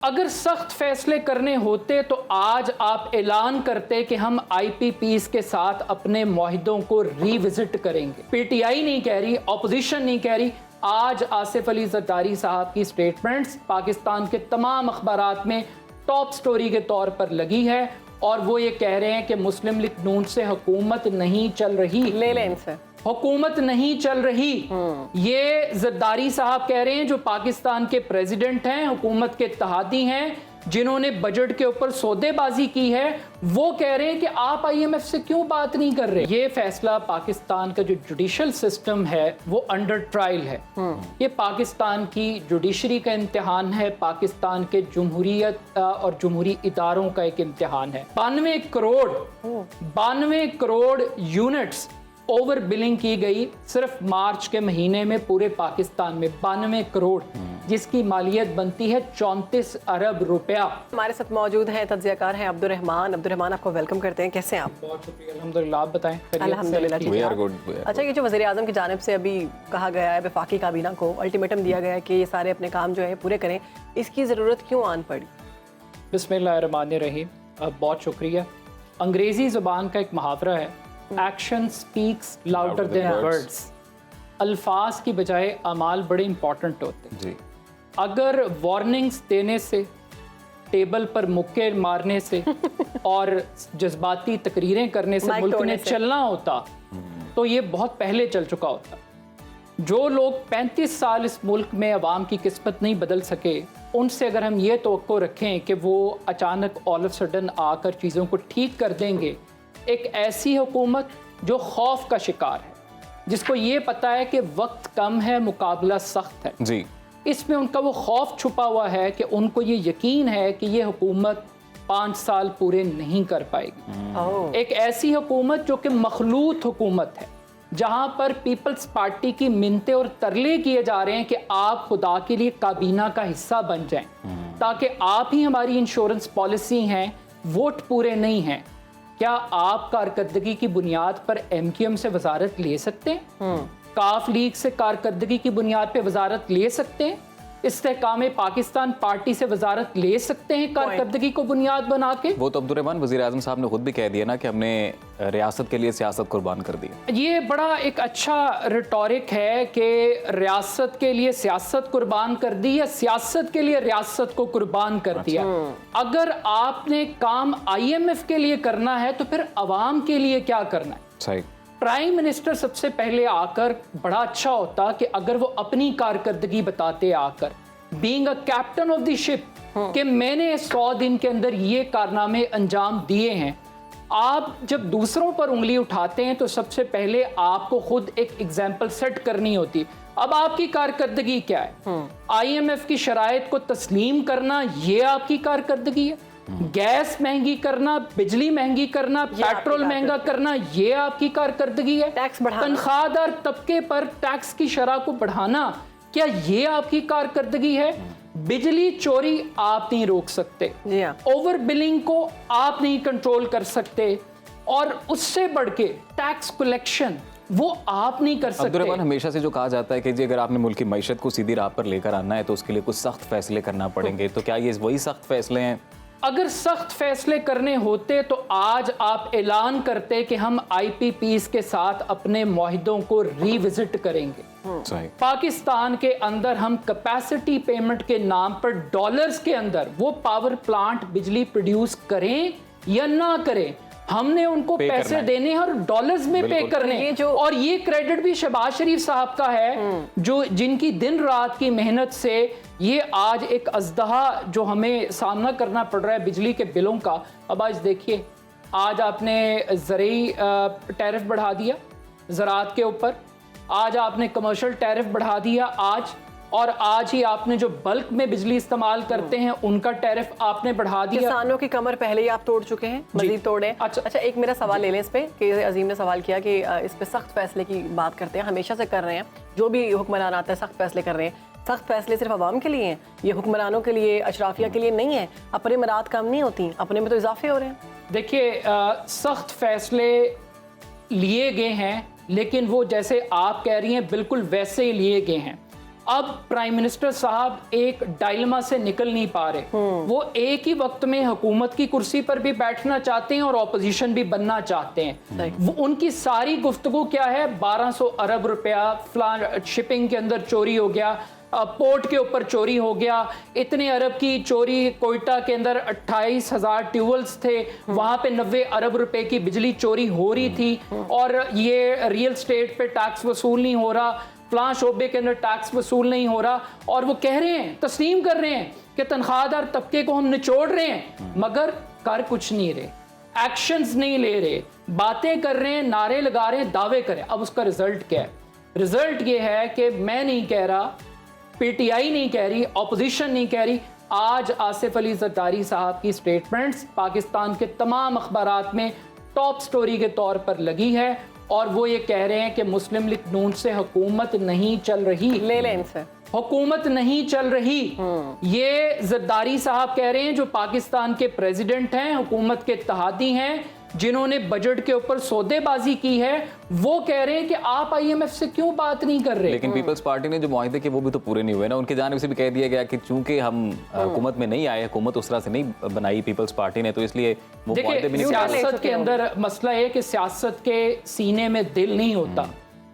अगर सख्त फैसले करने होते तो आज आप ऐलान करते कि हम IPPs के साथ अपने मुआहिदों को रिविजिट करेंगे। PTI नहीं कह रही, ऑपोजिशन नहीं कह रही। आज आसिफ अली जरदारी साहब की स्टेटमेंट्स पाकिस्तान के तमाम अखबारात में टॉप स्टोरी के तौर पर लगी है और वो ये कह रहे हैं कि मुस्लिम लीग नून से हुकूमत नहीं चल रही। ले लें इनसे, हुकूमत नहीं चल रही। ये जरदारी साहब कह रहे हैं जो पाकिस्तान के प्रेसिडेंट हैं, हुकूमत के इत्तेहादी हैं, जिन्होंने बजट के ऊपर सौदेबाजी की है। वो कह रहे हैं कि आप IMF से क्यों बात नहीं कर रहे। ये फैसला पाकिस्तान का जो जुडिशल सिस्टम है वो अंडर ट्रायल है। ये पाकिस्तान की जुडिशरी का इम्तिहान है, पाकिस्तान के जमहूरियत और जमहूरी इदारों का एक इम्तिहान है। 92 करोड़ यूनिट्स ओवर बिलिंग की गई सिर्फ मार्च के महीने में पूरे पाकिस्तान में। 92 करोड़, जिसकी मालियत बनती है 34 अरब रुपया। हमारे साथ मौजूद हैं तज्जियाकार हैं अब्दुल रहमान, आपको वेलकम करते हैं। कैसे हैं आप? बहुत शुक्रिया, अल्हम्दुलिल्लाह। आप बताएं। अल्हम्दुलिल्लाह ठीक है। अच्छा, ये जो वज़ीर आज़म की जानिब से अभी कहा गया है, वफाकी काबीना को अल्टीमेटम दिया गया है कि ये सारे अपने काम जो है पूरे करें, इसकी ज़रूरत क्यों आन पड़ी? बिस्मिल्लाहिर्रहमानिर्रहीम। बहुत शुक्रिया। अंग्रेज़ी ज़ुबान का एक मुहावरा है, action speaks louder than words. अल्फाज की बजाय अमाल बड़े इंपॉर्टेंट होते हैं जी। अगर वार्निंग्स देने से, टेबल पर मुक्के मारने से और जज्बाती तकरीरें करने से मुल्क ने चलना होता तो ये बहुत पहले चल चुका होता। जो लोग 35 साल इस मुल्क में अवाम की किस्मत नहीं बदल सके, उनसे अगर हम ये तवक्को रखें कि वो अचानक ऑल ऑफ सडन आकर चीज़ों को ठीक कर देंगे, एक ऐसी हुकूमत जो खौफ का शिकार है, जिसको ये पता है कि वक्त कम है, मुकाबला सख्त है जी, इसमें उनका वो खौफ छुपा हुआ है कि उनको ये यकीन है कि ये हुकूमत 5 साल पूरे नहीं कर पाएगी। एक ऐसी हुकूमत जो कि मखलूत हुकूमत है, जहां पर पीपल्स पार्टी की मिन्नतें और तरले किए जा रहे हैं कि आप खुदा के लिए काबीना का हिस्सा बन जाएं, ताकि आप ही हमारी इंश्योरेंस पॉलिसी हैं, वोट पूरे नहीं हैं। क्या आप कारकर्दगी की बुनियाद पर MQM से वजारत ले सकते हैं? काफ लीग से कारकर्दगी की बुनियाद पे वजारत ले सकते हैं? इस्तेहकाम पाकिस्तान पार्टी से वजारत ले सकते हैं कारकर्दगी को बुनियाद बना के? वो तो अब्दुल रहमान वज़ीर आज़म साहब ने खुद भी कह दिया ना कि हमने रियासत के लिए सियासत कुर्बान कर दी। ये बड़ा एक अच्छा रिटोरिक है कि रियासत के लिए सियासत कुर्बान कर दी या सियासत के लिए रियासत को कुर्बान कर दिया। अगर आपने काम IMF के लिए करना है तो फिर अवाम के लिए क्या करना है? सही। प्राइम मिनिस्टर सबसे पहले आकर बड़ा अच्छा होता कि अगर वो अपनी कारकर्दगी बताते आकर, being a captain of the ship, कि मैंने 100 दिन के अंदर ये कारनामे अंजाम दिए हैं। आप जब दूसरों पर उंगली उठाते हैं तो सबसे पहले आपको खुद एक एग्जाम्पल सेट करनी होती। अब आपकी कारकर्दगी क्या है? IMF की शराइत को तस्लीम करना, ये आपकी कारकर्दगी है? गैस महंगी करना, बिजली महंगी करना, पेट्रोल महंगा करना, ये आपकी कारकर्दगी है? टैक्स बढ़ाना, तनख्वाहदार तबके पर टैक्स की शरह को बढ़ाना, क्या ये आपकी कारकर्दगी है? बिजली चोरी आप नहीं रोक सकते, ओवर बिलिंग को आप नहीं कंट्रोल कर सकते, और उससे बढ़ के टैक्स कलेक्शन वो आप नहीं कर सकते। अब्दुल रहमान, हमेशा से जो कहा जाता है कि जी अगर आपने मुल्क की मईशत को सीधी राह पर लेकर आना है तो उसके लिए कुछ सख्त फैसले करना पड़ेंगे, तो क्या ये वही सख्त फैसले हैं? अगर सख्त फैसले करने होते तो आज आप ऐलान करते कि हम IPPs के साथ अपने मुआहिदों को रिविजिट करेंगे। पाकिस्तान के अंदर हम कैपेसिटी पेमेंट के नाम पर डॉलर्स के अंदर वो पावर प्लांट बिजली प्रोड्यूस करें या ना करें, हमने उनको पैसे देने हैं और डॉलर्स में पे करने हैं। और ये क्रेडिट भी शहबाज शरीफ साहब का है, जो जिनकी दिन रात की मेहनत से ये आज एक अजदहा जो हमें सामना करना पड़ रहा है बिजली के बिलों का। अब आज देखिए, आज आपने ज़रूरी टैरिफ बढ़ा दिया ज़राअत के ऊपर, आज आपने कमर्शियल टैरिफ बढ़ा दिया आज, और आज ही आपने जो बल्क में बिजली इस्तेमाल करते हैं उनका टैरिफ आपने बढ़ा दिया। किसानों की कमर पहले ही आप तोड़ चुके हैं, मजीद तोड़ें। अच्छा, एक मेरा सवाल ले लें इस पे कि अजीम ने सवाल किया कि इस पे सख्त फैसले की बात करते हैं, हमेशा से कर रहे हैं, जो भी हुक्मरान आता है सख्त फैसले कर रहे हैं। सख्त फैसले सिर्फ अवाम के लिए हैं, ये हुक्मरानों के लिए, अशराफिया के लिए नहीं है। अपने मराद कम नहीं होती, अपने में तो इजाफे हो रहे हैं। देखिए, सख्त फैसले लिए गए हैं, लेकिन वो जैसे आप कह रही हैं बिल्कुल वैसे ही लिए गए हैं। अब प्राइम मिनिस्टर साहब एक डायलेमा से निकल नहीं पा रहे। वो एक ही वक्त में हुकूमत की कुर्सी पर भी बैठना चाहते हैं और ऑपोजिशन भी बनना चाहते हैं। वो उनकी सारी गुफ्तगू क्या है, 1200 अरब रुपया शिपिंग के अंदर चोरी हो गया, पोर्ट के ऊपर चोरी हो गया, इतने अरब की चोरी, कोयटा के अंदर 28,000 ट्यूबवेल्स थे, वहां पे 90 अरब रुपए की बिजली चोरी हो रही थी, और ये रियल स्टेट पे टैक्स वसूल नहीं हो रहा, फलां शोबे के अंदर टैक्स वसूल नहीं हो रहा, और वो कह रहे हैं, तस्लीम कर रहे हैं कि तनख्वाहदार तबके को हम निचोड़ रहे हैं, मगर कर कुछ नहीं रहे, एक्शंस नहीं ले रहे, बातें कर रहे हैं, नारे लगा रहे हैं, दावे करें। अब उसका रिजल्ट क्या है? रिजल्ट ये है कि मैं नहीं कह रहा, पीटीआई नहीं कह रही, ऑपोजिशन नहीं कह रही, आज आसिफ अली जरदारी साहब की स्टेटमेंट्स पाकिस्तान के तमाम अखबारात में टॉप स्टोरी के तौर पर लगी है, और वो ये कह रहे हैं कि मुस्लिम लीग नून से हुकूमत नहीं चल रही। ले लें इनसे, हुकूमत नहीं चल रही। ये जरदारी साहब कह रहे हैं जो पाकिस्तान के प्रेसिडेंट हैं, हुकूमत के इत्तेहादी हैं, जिन्होंने बजट के ऊपर सौदेबाजी की है, वो कह रहे हैं कि आप आईएमएफ से क्यों बात नहीं कर रहे। लेकिन पीपल्स पार्टी ने जो मुआहदे किए वो भी तो पूरे नहीं हुए ना। उनकी जानिब से भी कह दिया गया कि चूंकि हम हुकूमत में नहीं आए, हुकूमत उस तरह से नहीं बनाई पीपल्स पार्टी ने, तो इसलिए वो मुआहदे भी नहीं। सियासत के अंदर मसला है कि सियासत के सीने में दिल नहीं होता।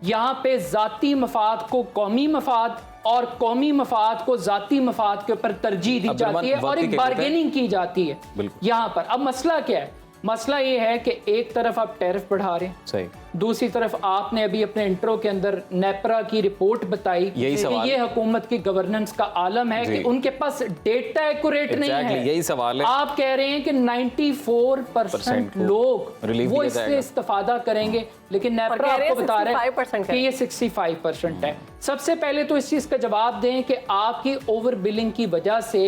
यहाँ पे जाती मफाद को कौमी मफाद और कौमी मफाद को जाती मफाद के ऊपर तरजीह दी जाती है और एक बार्गेनिंग की जाती है यहाँ पर। अब मसला क्या है? मसला ये है कि एक तरफ आप टैरिफ बढ़ा रहे हैं, सही, दूसरी तरफ आपने अभी अपने इंट्रो के अंदर नेपरा की रिपोर्ट बताई कि ये हुकूमत की गवर्नेंस का आलम है कि उनके पास डेटा एक्यूरेट नहीं है। यही सवाल है। आप कह रहे हैं कि 94% लोग वो इससे इस्तेफादा करेंगे, लेकिन नेपरा आपको बता रहे हैं कि ये 65% है। सबसे पहले तो इस चीज का जवाब दें कि आपकी ओवर बिलिंग की वजह से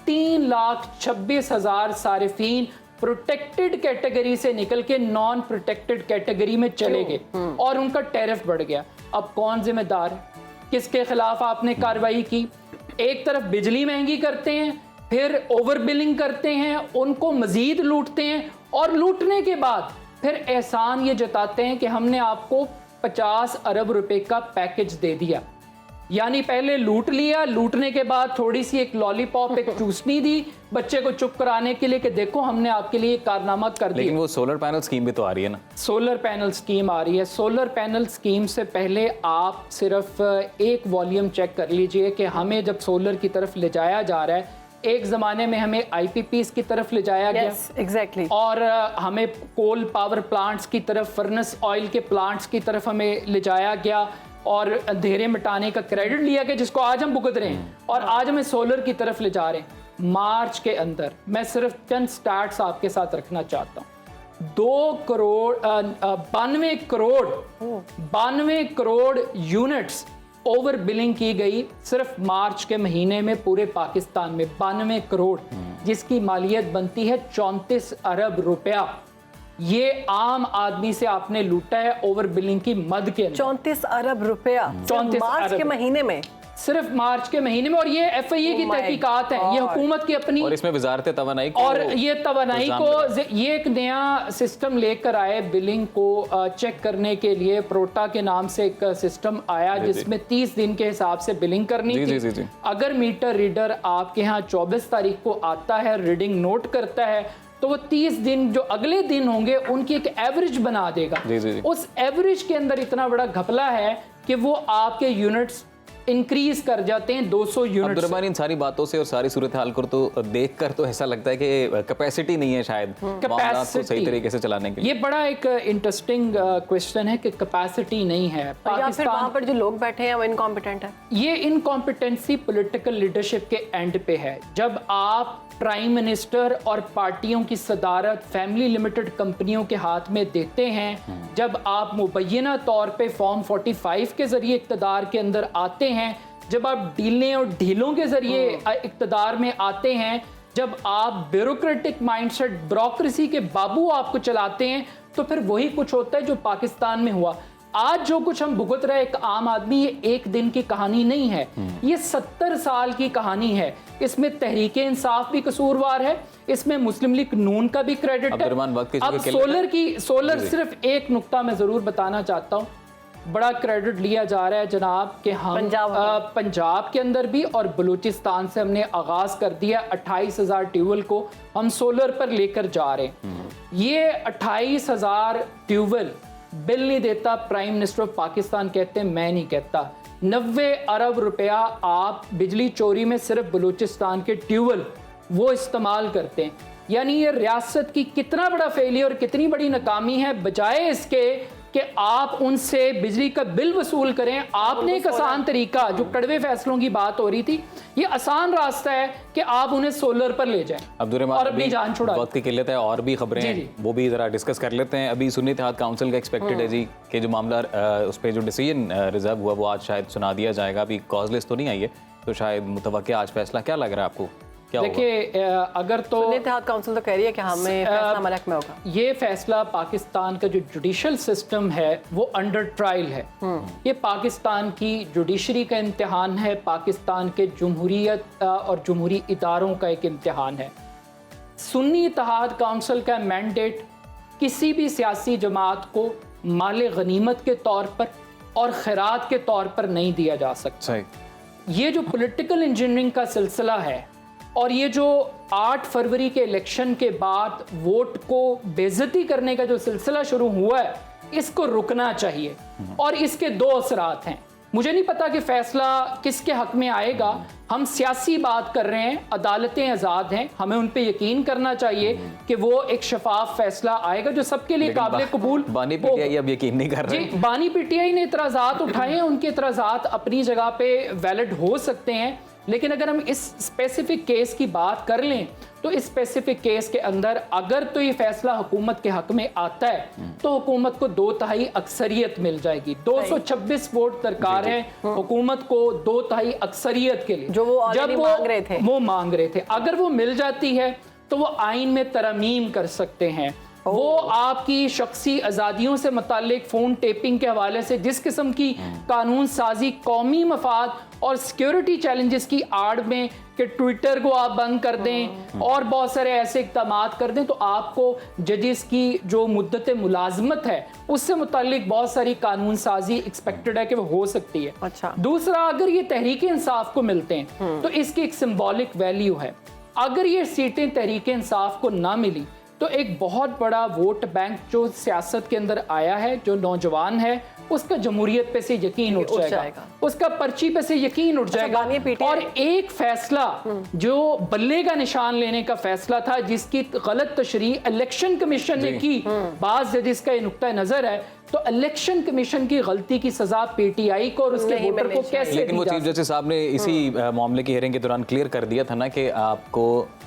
3,26,000 सारिफीन प्रोटेक्टेड कैटेगरी से निकल के नॉन प्रोटेक्टेड कैटेगरी में चले गए और उनका टैरिफ बढ़ गया। अब कौन जिम्मेदार है? किसके खिलाफ आपने कार्रवाई की? एक तरफ बिजली महंगी करते हैं, फिर ओवर बिलिंग करते हैं, उनको मजीद लूटते हैं, और लूटने के बाद फिर एहसान ये जताते हैं कि हमने आपको 50 अरब रुपए का पैकेज दे दिया। यानी पहले लूट लिया, लूटने के बाद थोड़ी सी एक लॉलीपॉप, एक चूसनी दी बच्चे को चुप कराने के लिए कि देखो हमने आपके लिए कारनामा कर दिया। लेकिन वो सोलर पैनल स्कीम भी तो आ रही है ना। सोलर पैनल स्कीम आ रही है। सोलर पैनल स्कीम से पहले आप सिर्फ एक वॉल्यूम चेक कर लीजिए कि हमें जब सोलर की तरफ ले जाया जा रहा है, एक ज़माने में हमें IPPs की तरफ ले जाया गया, exactly. और हमें कोल पावर प्लांट्स की तरफ, फर्नेस ऑयल के प्लांट्स की तरफ हमें ले जाया गया, और अंधेरे मिटाने का क्रेडिट लिया गया जिसको आज हम भुगत रहे हैं, और आज हमें सोलर की तरफ ले जा रहे हैं। मार्च के अंदर मैं सिर्फ चंद स्टार्ट्स आपके साथ रखना चाहता हूँ। 92 करोड़ यूनिट्स ओवर बिलिंग की गई सिर्फ मार्च के महीने में पूरे पाकिस्तान में। 92 करोड़, जिसकी मालियत बनती है 34 अरब रुपया। ये आम आदमी से आपने लूटा है ओवर बिलिंग की मद के अंदर। 34 अरब रुपया 34 मार्च के महीने में, सिर्फ मार्च के महीने में। और ये FIA की तहकीकात है, ये हुकूमत की अपनी, और इसमें वजारत तवानाई को, और ये तवानाई को ये एक नया सिस्टम लेकर आए बिलिंग को चेक करने के लिए। प्रोटा के नाम से एक सिस्टम आया जिसमें 30 दिन के हिसाब से बिलिंग करनी थी। अगर मीटर रीडर आपके यहाँ 24 तारीख को आता है, रीडिंग नोट करता है, तो वो 30 दिन जो अगले दिन होंगे उनकी एक एवरेज बना देगा। उस एवरेज के अंदर इतना बड़ा घपला है कि वो आपके यूनिट्स इंक्रीज कर जाते हैं 200 यूनिट। इन सारी बातों से और सारी सूरत हाल को तो देखकर तो ऐसा लगता है कि कैपेसिटी नहीं है शायद मामलात को सही तरीके से चलाने के लिए। ये बड़ा एक इंटरेस्टिंग क्वेश्चन है कि कैपेसिटी नहीं है पाकिस्तान, वहाँ पर जो लोग बैठे हैं वो इनकॉम्पिटेंट है। ये इनकॉम्पिटेंसी पॉलिटिकल लीडरशिप के एंड पे है। जब आप प्राइम मिनिस्टर और पार्टियों की सदारत फैमिली लिमिटेड कंपनियों के हाथ में देते हैं, जब आप मुबैना तौर पे फॉर्म 45 के जरिए इक़्तिदार के अंदर आते हैं, जब आप डीलें और ढीलों के जरिए इक़्तिदार में आते हैं, जब आप ब्यूरोक्रेटिक माइंडसेट, ब्यूरोक्रेसी के बाबू आपको चलाते हैं, तो फिर वही कुछ होता है जो पाकिस्तान में हुआ। आज जो कुछ हम भुगत रहे एक आम आदमी, ये एक दिन की कहानी नहीं है, ये 70 साल की कहानी है। इसमें तहरीक इंसाफ भी कसूरवार है, इसमें मुस्लिम लीग नून का भी क्रेडिट है। अब सोलर सिर्फ एक नुक्ता मैं जरूर बताना चाहता हूँ बड़ा क्रेडिट लिया जा रहा है जनाब कि हम पंजाब के अंदर भी और बलूचिस्तान से हमने आगाज़ कर दिया 28,000 ट्यूबवेल को हम सोलर पर लेकर जा रहे हैं। ये 28,000 ट्यूबवेल बिल नहीं देता प्राइम मिनिस्टर ऑफ पाकिस्तान कहते हैं, मैं नहीं कहता। 90 अरब रुपया आप बिजली चोरी में सिर्फ बलूचिस्तान के ट्यूबवेल वो इस्तेमाल करते हैं। यानी ये रियासत की कितना बड़ा फेलियर, कितनी बड़ी नाकामी है, बजाय इसके कि आप उनसे बिजली का बिल वसूल करें। आपने एक आसान तरीका, जो कड़वे फैसलों की बात हो रही थी, ये आसान रास्ता है कि आप उन्हें सोलर पर ले जाएं और अपनी जान छुड़ाएं। वक्त की किल्लत है और भी खबरें हैं, वो भी जरा डिस्कस कर लेते हैं। अभी सुन्नी इत्तेहाद काउंसिल का एक्सपेक्टेड है जी कि जो मामला उस पर जो डिसीजन रिजर्व हुआ वो आज शायद सुना दिया जाएगा। अभी कॉज लिस्ट तो नहीं आई है, तो शायद मुतवक्किया आज फैसला। क्या लग रहा है आपको? देखिए, अगर तो इत्तेहाद काउंसिल तो कह रही है कि हमें फैसला मलक में होगा। ये फैसला पाकिस्तान का जो जुडिशल सिस्टम है वो अंडर ट्रायल है। ये पाकिस्तान की जुडिशरी का इम्तिहान है, पाकिस्तान के जमहूरियत और जमहूरी इदारों का एक इम्तिहान है। सुन्नी इत्तेहाद काउंसिल का मैंडेट किसी भी सियासी जमात को माले गनीमत के तौर पर और खैरात के तौर पर नहीं दिया जा सकता। ये जो पॉलिटिकल इंजीनियरिंग का सिलसिला है और ये जो 8 फरवरी के इलेक्शन के बाद वोट को बेइज्जती करने का जो सिलसिला शुरू हुआ है, इसको रुकना चाहिए। और इसके 2 असरात हैं। मुझे नहीं पता कि फैसला किसके हक में आएगा। हम सियासी बात कर रहे हैं, अदालतें आज़ाद हैं, हमें उन पे यकीन करना चाहिए कि वो एक शफाफ फैसला आएगा जो सबके लिए काबिल कबूल। बानी पीटीआई अब यकीन नहीं कर रहे। बानी पीटीआई ने इतराज़ात उठाए हैं, उनके इतराज़ात अपनी जगह पे वैलिड हो सकते हैं, लेकिन अगर हम इस स्पेसिफिक केस की बात कर लें तो इस स्पेसिफिक केस के अंदर अगर तो ये फैसला हुकूमत के हक में आता है तो हुकूमत को 2/3 अक्सरियत मिल जाएगी। 226 वोट दरकार है हुकूमत को 2/3 अक्सरियत के लिए, जो वो मांग रहे थे। अगर वो मिल जाती है तो वो आइन में तरमीम कर सकते हैं। वो आपकी शख्सी आज़ादियों से मुताल्लिक फ़ोन टेपिंग के हवाले से जिस किस्म की कानून साजी कौमी मफाद और सिक्योरिटी चैलेंजेस की आड़ में कि ट्विटर को आप बंद कर दें और बहुत सारे ऐसे इक़दाम कर दें, तो आपको जजेस की जो मुद्दत मुलाजमत है उससे मुताल्लिक बहुत सारी कानून साजी एक्सपेक्टेड है कि वो हो सकती है। अच्छा। दूसरा, अगर ये तहरीक इंसाफ को मिलते हैं तो इसकी एक सिंबॉलिक वैल्यू है। अगर ये सीटें तहरीक इंसाफ को ना मिली तो एक बहुत बड़ा वोट बैंक जो सियासत के अंदर आया है, जो नौजवान है, उसका जमहूरियत पे से यकीन उठ जाएगा, उसका पर्ची पे से यकीन उठ जाएगा। और एक फैसला जो बल्ले का निशान लेने का फैसला था, जिसकी गलत तशरीह इलेक्शन कमीशन ने की, बाज़ जिसका ये नुक्ता नजर है, तो इलेक्शन कमीशन की गलती की सजा पीटीआई को और उसके वोटर को कैसे? लेकिन वो चीफ जस्टिस साहब ने इसी मामले की हियरिंग के दौरान क्लियर कर दिया था ना कि आपको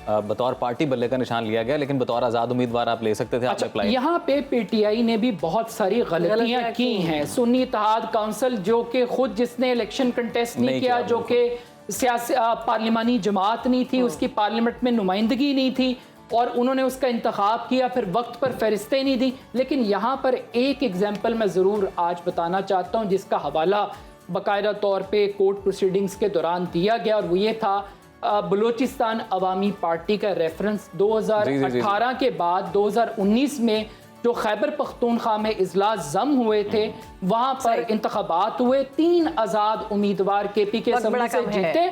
बतौर पार्टी बल्ले का निशान लिया गया, लेकिन बतौर आज़ाद उम्मीदवार आप ले सकते थे। अच्छा, यहाँ पे पीटीआई ने भी बहुत सारी गलतियां की हैं। सुन्नी इत्तेहाद काउंसिल जो कि खुद जिसने इलेक्शन कंटेस्ट नहीं किया, जो कि सियासी पार्लिमानी जमात नहीं थी, उसकी पार्लियामेंट में नुमाइंदगी नहीं थी और उन्होंने उसका इंतखाब किया, फिर वक्त पर फहरिस्तें नहीं दी। लेकिन यहाँ पर एक एग्जाम्पल मैं ज़रूर आज बताना चाहता हूँ जिसका हवाला बाकायदा तौर पे कोर्ट प्रोसीडिंग्स के दौरान दिया गया, और वो ये था बलूचिस्तान अवामी पार्टी का रेफरेंस 2018 के बाद 2019 में जो खैबर पख्तूनख्वा में इजलास जम हुए थे, वहां पर इंतखाबात हुए, 3 आज़ाद उम्मीदवार केपी के असम्बली से जीते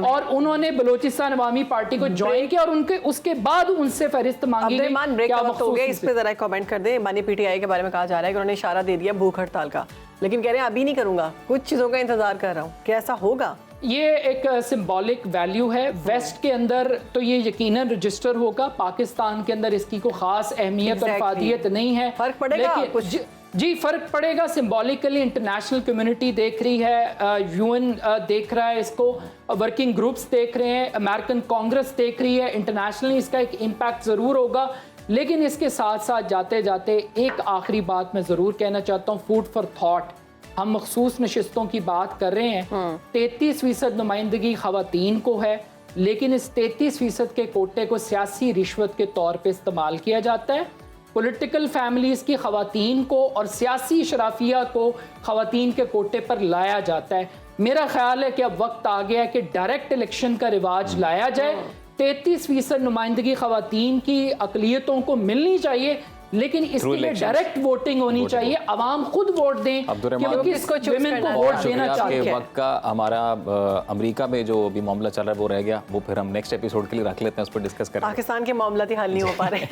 और उन्होंने बलूचिस्तान अवामी पार्टी को ज्वाइन किया और उनके उसके बाद उनसे फहरिस्त मांगी गई। इस पे जरा कमेंट कर दें। बानी पीटीआई के बारे में कहा जा रहा है कि उन्होंने इशारा दे दिया भूख हड़ताल का, लेकिन कह रहे हैं अभी नहीं करूंगा, कुछ चीजों का इंतजार कर रहा हूँ। क्या ऐसा होगा? ये एक सिंबॉलिक वैल्यू है। वेस्ट के अंदर तो ये यकीनन रजिस्टर होगा, पाकिस्तान के अंदर इसकी कोई खास अहमियत और फादियत नहीं है। फर्क पड़ेगा कुछ? जी फर्क पड़ेगा। सिंबॉलिकली इंटरनेशनल कम्युनिटी देख रही है, यूएन देख रहा है इसको, वर्किंग ग्रुप्स देख रहे हैं, अमेरिकन कांग्रेस देख रही है, इंटरनेशनली इसका एक इम्पैक्ट ज़रूर होगा। लेकिन इसके साथ साथ जाते जाते एक आखिरी बात मैं ज़रूर कहना चाहता हूँ, फूड फॉर थॉट। हम मखसूस नशिस्तों की बात कर रहे हैं, 33% नुमाइंदगी ख़वातीन को है, लेकिन इस 33% के कोटे को सियासी रिश्वत के तौर पे इस्तेमाल किया जाता है। पॉलिटिकल फैमिलीज़ की ख़वातीन को और सियासी शराफिया को ख़वातीन के कोटे पर लाया जाता है। मेरा ख्याल है कि अब वक्त आ गया है कि डायरेक्ट इलेक्शन का रिवाज लाया जाए। 33% नुमाइंदगी ख़वातीन की अक़लियतों को मिलनी चाहिए, लेकिन इसके लिए डायरेक्ट वोटिंग होनी चाहिए, अवाम खुद वोट दें कि वो किस women को वोट देना चाहते हैं। वक्त का हमारा अमेरिका में जो अभी मामला चल रहा है वो रह गया, वो फिर हम नेक्स्ट एपिसोड के लिए रख लेते हैं, उस पर डिस्कस करें। पाकिस्तान के मामला ही हल नहीं हो पा रहे।